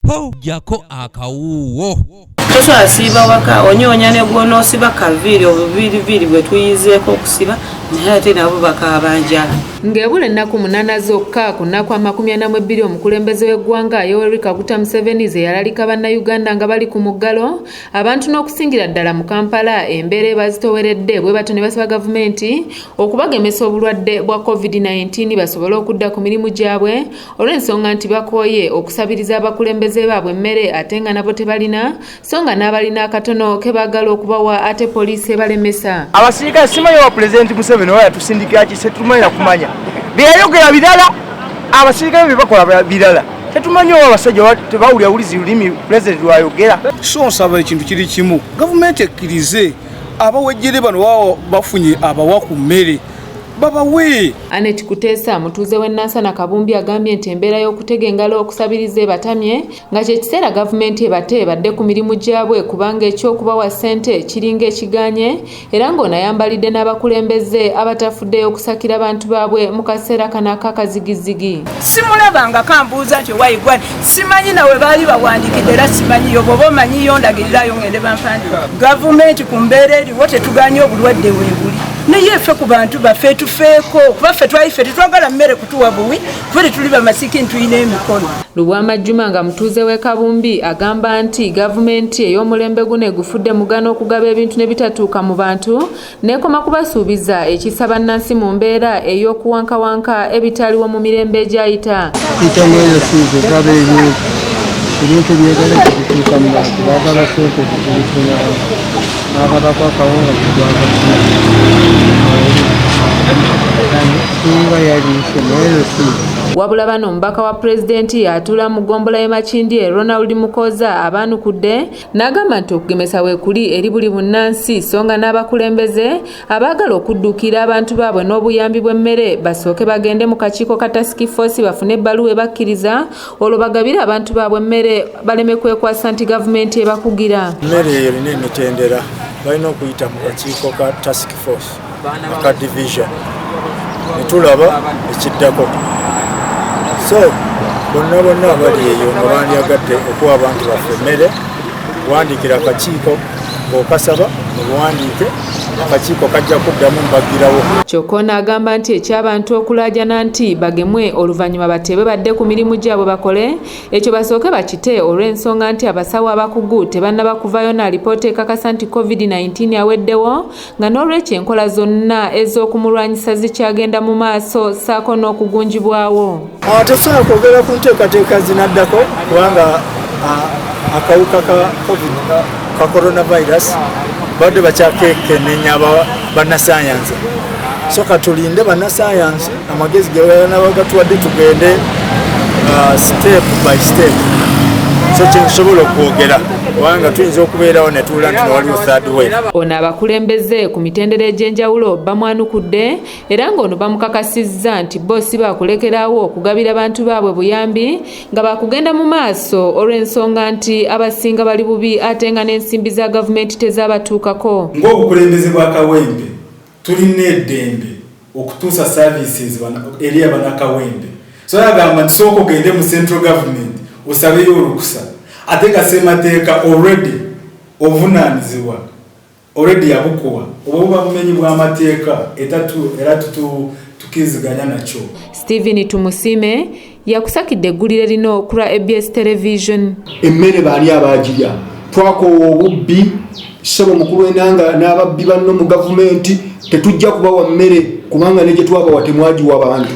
po jako akawuwo. Tosobola siba waka onyonya ne gwono siba kaviri obubiri bwe tuyizeeko okusiba naye ate nabo bakabanjala. Ng'ebula ennaku 8 zokka ku nnaku 42 omukulembeze w'eggwanga Yoweri Kaguta Museveni ze yalalika bannayuganda nga bali ku muggalo abantu n'okusingira ddala mu Kampala embeera ebazitoweredde bwe bato ne basaba gavumenti okubagemesa obulwadde bwa COVID-19 basobole okudda ku mirimu gyabwe olw'ensonga nti bakooye okusabiriza abakulembeze baabwe emmere ate nga nabo tebalina songa n'abalina akatono ke baagala okubawa ate poliisi ebalemesa. Abasirikale simanyi wa Pulezidenti Museveni oyo yatusindikira ki tetumanyi kumanya byayogera birala abasirikale bye bakola birala tetumanyi oba abasajja tebawulira wulizi lulimi Pulezidenti lwayogera. So nsaba ekintu kiri kimu gavumenti ekkirize abawejjere bano bafunye abawa ku mmere babawe. Anet Kuteesa mutuuze w'e Nansana Kabumbi agambye nti embeera y'okutega engalo okusabiriza ebatamye nga kye kiseera gavumenti ebadde ku mirimu gyabwe kubanga ekyokubawa ssente kiringa ekiganye era ng'onayambalidde n'abakulembeze abatafuddeyo okusakira abantu baabwe mu kaseera kano ak'akazigizigi. Simulabanga kambuuza nti owayigwani simanyi nawe baali bawandikidde era simanyiyo bw'oba omanyiyo ndagirirayo ngende bampandika. Gavumenti ku mbeera eriwo tetuganye obulwadde weebuli naye ffe ku bantu baffe tufeeko kuba ffe twaife tetwagala mmere kutuwa buwi kuba tuli bamasiki ntulina emikono. Lubwamajjuma nga mutuuze w'e Kabumbi agamba nti gavumenti ey'omulembe guno egufudde mugano okugaba ebintu ne bitatuuka mu bantu n'ekoma kubasuubiza ekisa bannansi mu mbeera ey'okuwankawanka ebitaliwo mu mirembe egyayita. Ibintu byegala kutuuka mu bantu baagala ssente zibifuna n'akatako akawunga kuganga yaliise naye wabula bano omubaka wa pulezidenti atuula mu ggombolola y'e Makindye Ronald Mukoza abaanukudde n'agamba nti okugemesa weekuli eri buli bunnansi so nga n'abakulembeze abaagala okudduukira abantu baabwe n'obuyambi bw'emmere basooke bagende mu kakiiko ka task force bafune ebbaluwa ebakkiriza olwo bagabire abantu baabwe emmere baleme kwekwasa nti gavumenti ebakugira. Emmere eyo erina emitendera balina okuyita mu kakiiko ka task force aka division ne tulaba ekiddako. So bonna abali eyo nga bandyagadde okuwa abantu baffe emmere kuwandiikira akakiiko ng'okasaba mubuwandiike akakiiko kajja kuddamu mbagirawo. Kyokka n'agamba nti eky'abantu okulaajana nti bagemwe oluvannyuma bateebe badde ku mirimu gyabwe bakole ekyo basooke bakite olw'ensonga nti abasawo abakugu tebannaba kuvaayo na alipoota ekakasa nti COVID-19 aweddewo nga n'olwekyo enkola zonna ez'okumulwanyisa zikyagenda mu maaso ssaako n'okugunjibwawo. Tesobola kwogera ku nteekateeka zinaddako kubanga akawuka ka coronavirus badde bakyakekenneenya bannasayansi so katulinde bannasayansi amagezi ge batuwadde tugende step by step so kyensobola okwogera kubanga tuyinza okubeerawo ne tuula nti waliwo third wave. Ono abakulembeze ku mitendera egy'enjawulo bamwanukudde era ng'ono bamukakasizza nti bo si baakulekerawo okugabira abantu baabwe buyambi nga baakugenda mu maaso olw'ensonga nti abasinga bali bubi ate nga n'ensimbi za gavumenti tezabatuukako. Ng'obukulembeze bwa Kawempe tulina eddembe okutuusa services eri abanakawempe. So yagamba nti sooka ogende mu central government osabeyo olukusa ate nga ssemateeka already ovunaanyizibwa already yabukuwa obuba bumenyi bw'amateeka era tukiriziganya nakyo. Stephen Tumusime yakusakidde eggulire lino ku lwa ABS television. Emmere baali abagirya twakoowa obubbi ssebo mukulu enanga n'ababbi banno mu gavumenti tetujja kubawa mmere kubanga ne gye twabawa temwagiwa bantu.